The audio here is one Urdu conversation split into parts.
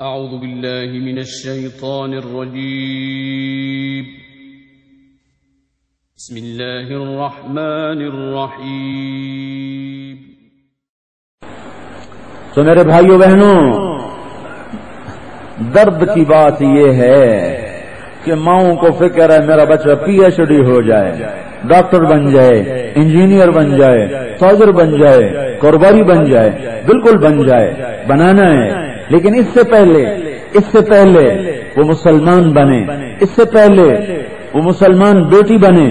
أعوذ بالله من الشيطان الرجيم بسم الله الرحمن الرحيم تو میرے بھائیو بہنوں، درد کی بات یہ ہے کہ ماؤں کو فکر ہے میرا بچہ پی ایچ ڈی ہو جائے، ڈاکٹر بن جائے، انجینئر بن جائے، تاجر بن جائے، کاروباری بن جائے، بالکل بن جائے، بنانا ہے، لیکن اس سے پہلے وہ مسلمان بنے، اس سے پہلے وہ مسلمان بیٹی بنے،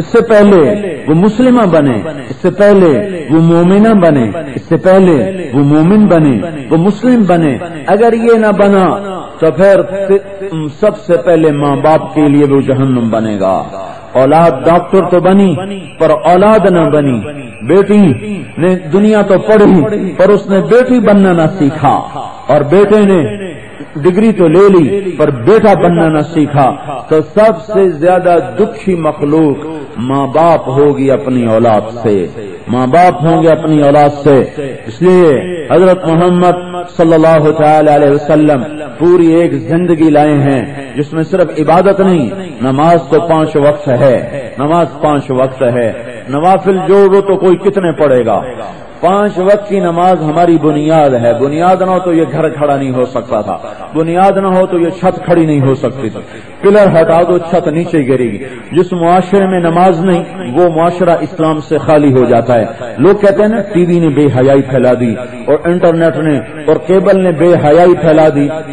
اس سے پہلے وہ مسلمہ بنے، اس سے پہلے وہ مومنہ بنے، اس سے پہلے وہ مومن بنے، وہ مسلم بنے۔ اگر یہ نہ بنا تو پھر سب سے پہلے ماں باپ کے لیے وہ جہنم بنے گا۔ اولاد ڈاکٹر تو بنی پر اولاد نہ بنی، بیٹی نے دنیا تو پڑھی پر اس نے بیٹی بننا نہ سیکھا، اور بیٹے نے ڈگری تو لے لی پر بیٹا بننا نہ سیکھا، تو سب سے زیادہ دکھی مخلوق ماں باپ ہوگی اپنی اولاد سے، ماں باپ ہوں گے اپنی اولاد سے۔ اس لیے حضرت محمد صلی اللہ تعالی علیہ وسلم پوری ایک زندگی لائے ہیں جس میں صرف عبادت نہیں، نماز تو 5 وقت ہے، نماز 5 وقت ہے، نوافل جوڑو تو کوئی کتنے پڑے گا۔ 5 وقت کی نماز ہماری بنیاد ہے، بنیاد نہ ہو تو یہ گھر کھڑا نہیں ہو سکتا تھا، بنیاد نہ ہو تو یہ چھت کھڑی نہیں ہو سکتی تھی، پلر ہٹا دو چھت نیچے گرے گی۔ جس معاشرے میں نماز نہیں وہ معاشرہ اسلام سے خالی ہو جاتا ہے۔ لوگ کہتے ہیں نا ٹی وی نے بے حیائی پھیلا دی اور انٹرنیٹ نے اور کیبل نے بے حیائی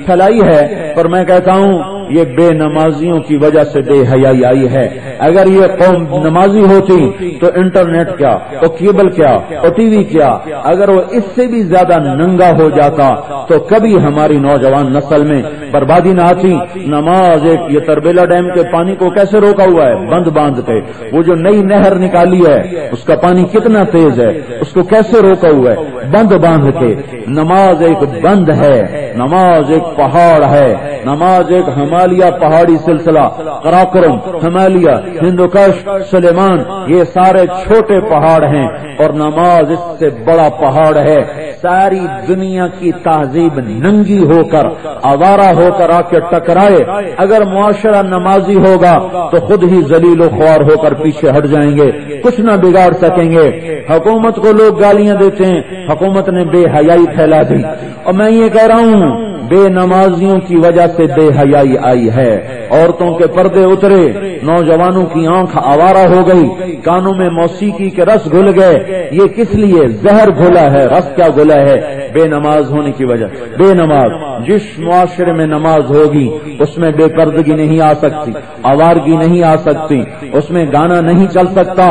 پھیلائی ہے، پر میں کہتا ہوں یہ بے نمازیوں کی وجہ سے بے حیائی آئی ہے۔ اگر یہ قوم نمازی ہوتی تو انٹرنیٹ کیا اور کیبل کیا اور ٹی وی کیا، اگر وہ اس سے بھی زیادہ ننگا ہو جاتا تو کبھی ہماری نوجوان نسل میں بربادی نہ آتی۔ نماز ایک یہ تربیلا ڈیم کے پانی کو کیسے روکا ہوا ہے؟ بند باندھ کے۔ وہ جو نئی نہر نکالی ہے اس کا پانی کتنا تیز ہے، اس کو کیسے روکا ہوا ہے؟ بند باندھ کے۔ نماز ایک بند ہے، نماز ایک پہاڑ ہے، نماز ایک ہمالیہ پہاڑی سلسلہ، قراقرم، ہمالیہ، ہندوکش، سلیمان، یہ سارے چھوٹے پہاڑ ہیں اور نماز اس سے بڑا پہاڑ ہے۔ ساری دنیا کی تہذیب ننگی ہو کر آوارہ ہو کر آ کے ٹکرائے، اگر معاشرہ نمازی ہوگا تو خود ہی ذلیل و خوار ہو کر پیچھے ہٹ جائیں گے، کچھ نہ بگاڑ سکیں گے۔ حکومت کو لوگ گالیاں دیتے ہیں، حکومت نے بے حیائی پھیلا دی، اور میں یہ کہہ رہا ہوں بے نمازیوں کی وجہ سے بے حیائی آئی ہے۔ عورتوں کے پردے اترے، نوجوانوں کی آنکھ آوارہ ہو گئی، کانوں میں موسیقی کے رس گھل گئے۔ یہ کس لیے؟ زہر گھلا ہے، رس کیا گھلا ہے؟ بے نماز ہونے کی وجہ۔ بے نماز، جس معاشرے میں نماز ہوگی اس میں بے پردگی نہیں آ سکتی، آوارگی نہیں آ سکتی، اس میں گانا نہیں چل سکتا۔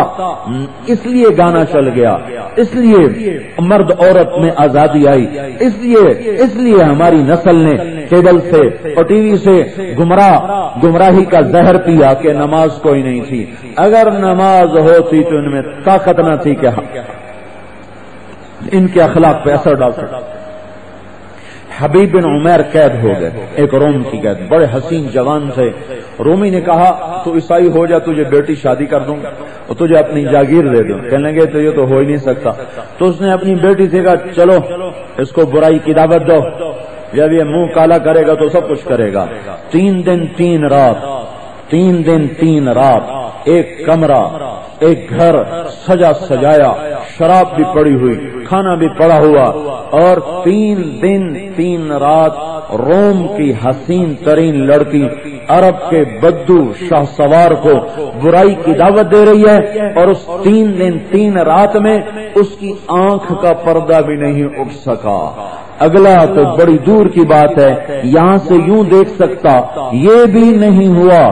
اس لیے گانا چل گیا، اس لیے مرد عورت میں آزادی آئی، اس لیے ہماری نسل نے کیبل سے اور ٹی وی سے گمراہی کا زہر پیا کہ نماز کوئی نہیں تھی۔ اگر نماز ہوتی تو ان میں طاقت نہ تھی کہ ان کے اخلاق پہ اثر ڈال سکتا۔ حبیب بن عمیر قید ہو گئے، ایک روم کی قید، بڑے حسین جوان تھے۔ رومی نے کہا تو عیسائی ہو جا، تجھے بیٹی شادی کر دوں اور تجھے اپنی جاگیر دے دوں۔ کہنے لگے تو یہ تو ہو ہی نہیں سکتا۔ تو اس نے اپنی بیٹی سے کہا چلو اس کو برائی کی دعوت دو، جب یہ منہ کالا کرے گا تو سب کچھ کرے گا۔ 3 دن 3 رات ایک کمرہ، ایک گھر سجا سجایا، شراب بھی پڑی ہوئی، کھانا بھی پڑا ہوا، اور 3 دن 3 رات روم کی حسین ترین لڑکی عرب کے بدو شاہ سوار کو برائی کی دعوت دے رہی ہے، اور اس 3 دن 3 رات میں اس کی آنکھ کا پردہ بھی نہیں اٹھ سکا۔ اگلا تو بڑی دور کی بات ہے، یہاں سے یوں دیکھ سکتا، یہ بھی نہیں ہوا۔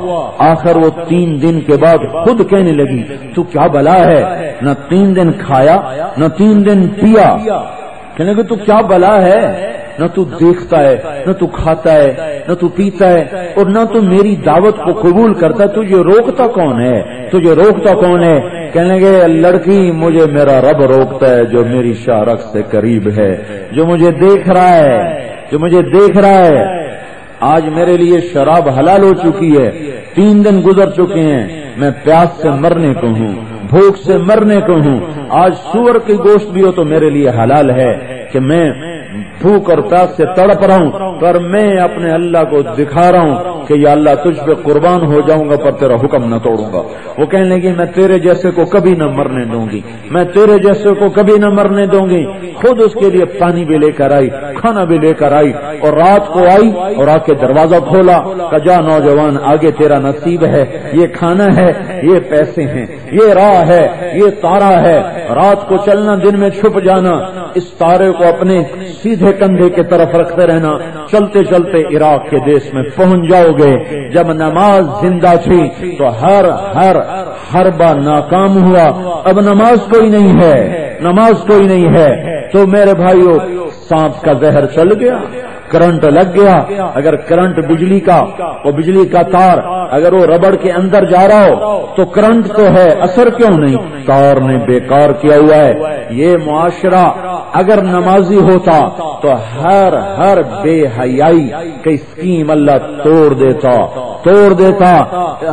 آخر وہ 3 دن کے بعد خود کہنے لگی تو کیا بلا ہے، نہ 3 دن کھایا نہ 3 دن پیا، کہنے لگے تو کیا بلا ہے، نہ تو دیکھتا ہے نہ تو کھاتا ہے نہ تو پیتا ہے اور نہ تو میری دعوت کو قبول کرتا، تجھے روکتا کون ہے، تجھے روکتا کون ہے؟ کہنے لگے لڑکی مجھے میرا رب روکتا ہے جو میری شارک سے قریب ہے، جو مجھے دیکھ رہا ہے۔ آج میرے لیے شراب حلال ہو چکی ہے، 3 دن گزر چکے ہیں، میں پیاس سے مرنے کو ہوں، بھوک سے مرنے کو ہوں۔ آج سور کی گوشت بھی ہو تو میرے لیے حلال ہے کہ میں بھوک اور پیاس سے تڑپ رہا ہوں، پر میں اپنے اللہ کو دکھا رہا ہوں کہ یا اللہ تجھ پہ قربان ہو جاؤں گا پر تیرا حکم نہ توڑوں گا۔ وہ کہنے لگی میں تیرے جیسے کو کبھی نہ مرنے دوں گی، میں تیرے جیسے کو کبھی نہ مرنے دوں گی۔ خود اس کے لیے پانی بھی لے کر آئی، کھانا بھی لے کر آئی، اور رات کو آئی اور آ کے دروازہ کھولا، کہا جا نوجوان آگے تیرا نصیب ہے، یہ کھانا ہے، یہ پیسے ہیں، یہ راہ ہے، یہ تارا ہے، رات کو چلنا دن میں چھپ جانا، اس تارے کو اپنے سیدھے کندھے کی طرف رکھتے رہنا، چلتے چلتے عراق کے دیش میں پہنچ جاؤ گے۔ جب نماز زندہ تھی تو ہر حربہ ناکام ہوا، اب نماز کوئی نہیں ہے، نماز کوئی نہیں ہے، تو میرے بھائیو سانپ کا زہر چل گیا، کرنٹ لگ گیا۔ اگر کرنٹ بجلی کا، وہ بجلی کا تار اگر وہ ربڑ کے اندر جا رہا ہو تو کرنٹ تو ہے، اثر کیوں نہیں؟ تار نے بیکار کیا ہوا ہے۔ یہ معاشرہ اگر نمازی ہوتا تو ہر بے حیائی کی اسکیم اللہ توڑ دیتا۔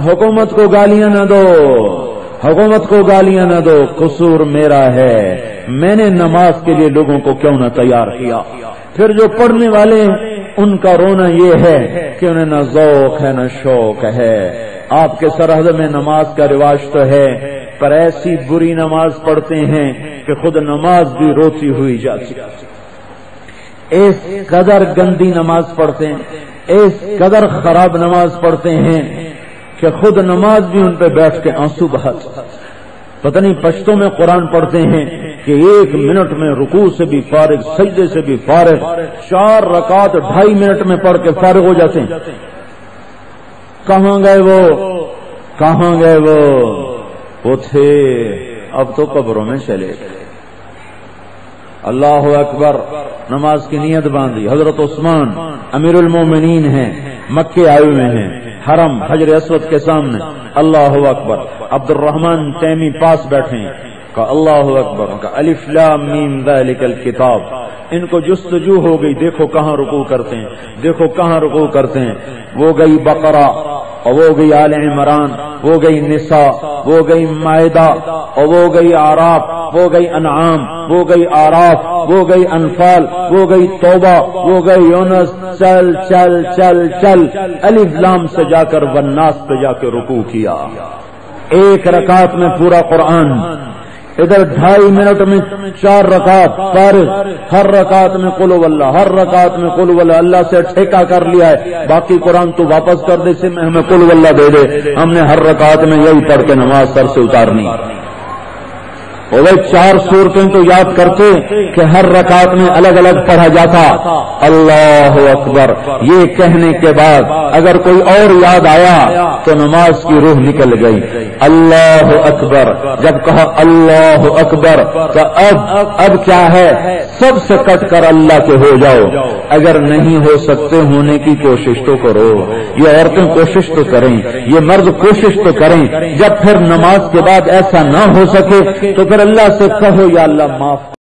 حکومت کو گالیاں نہ دو، حکومت کو گالیاں نہ دو، قصور میرا ہے، میں نے نماز کے لیے لوگوں کو کیوں نہ تیار کیا۔ پھر جو پڑھنے والے ہیں ان کا رونا یہ ہے کہ انہیں نہ ذوق ہے نہ شوق ہے۔ آپ کے سرحد میں نماز کا رواج تو ہے، پر ایسی بری نماز پڑھتے ہیں کہ خود نماز بھی روتی ہوئی جاتی، اس قدر گندی نماز پڑھتے ہیں، اس قدر خراب نماز پڑھتے ہیں کہ خود نماز بھی ان پہ بیٹھ کے آنسو بہاتے۔ پتہ نہیں پشتوں میں قرآن پڑھتے ہیں کہ 1 منٹ میں رکوع سے بھی فارغ، سجدے سے بھی فارغ، 4 رکعت 2.5 منٹ میں پڑھ کے فارغ ہو جاتے ہیں۔ کہاں گئے وہ تھے، اب تو قبروں میں چلے گئے۔ اللہ اکبر، نماز کی نیت باندھی۔ حضرت عثمان امیر المومنین ہیں، مکے آئے ہوئے ہیں، حرم حجر اسود کے سامنے، اللہ اکبر۔ عبد الرحمن تیمی پاس بیٹھے ہیں، کہا اللہ اکبر، کہا الف لام میم ذالک الکتاب۔ ان کو جستجو ہو گئی، دیکھو کہاں رکوع کرتے ہیں، دیکھو کہاں رکوع کرتے ہیں۔ وہ گئی بقرہ، اور وہ گئی آل عمران، وہ گئی نساء، وہ گئی مائدہ، اور وہ گئی اعراف، وہ گئی انعام، وہ گئی آراف، وہ گئی انفال، وہ گئی توبہ، وہ گئی یونس۔ چل چل چل چل الف لام سے جا کر والناس پہ جا کے رکوع کیا۔ 1 رکعت میں پورا قرآن، ادھر 2.5 منٹ میں 4 رکعت فارغ، ہر رکعت میں قل هو اللہ، ہر رکعت میں قل هو اللہ۔ اللہ سے ٹھیکہ کر لیا ہے، باقی قرآن تو واپس کر دے، سے ہمیں قل هو اللہ دے دے، ہم نے ہر رکعت میں یہی پڑھ کے نماز سر سے اتارنی۔ وہ 4 صورتیں تو یاد کرتے کہ ہر رکعت میں الگ الگ پڑھا جاتا۔ اللہ اکبر، یہ کہنے کے بعد اگر کوئی اور یاد آیا تو نماز کی روح نکل گئی۔ اللہ اکبر، جب کہا اللہ اکبر تو اب کیا ہے، سب سے کٹ کر اللہ کے ہو جاؤ۔ اگر نہیں ہو سکتے ہونے کی کوشش تو کرو، یہ عورتیں کوشش تو کریں، یہ مرد کوشش تو کریں۔ جب پھر نماز کے بعد ایسا نہ ہو سکے تو پھر اللہ سے کہو یا اللہ معاف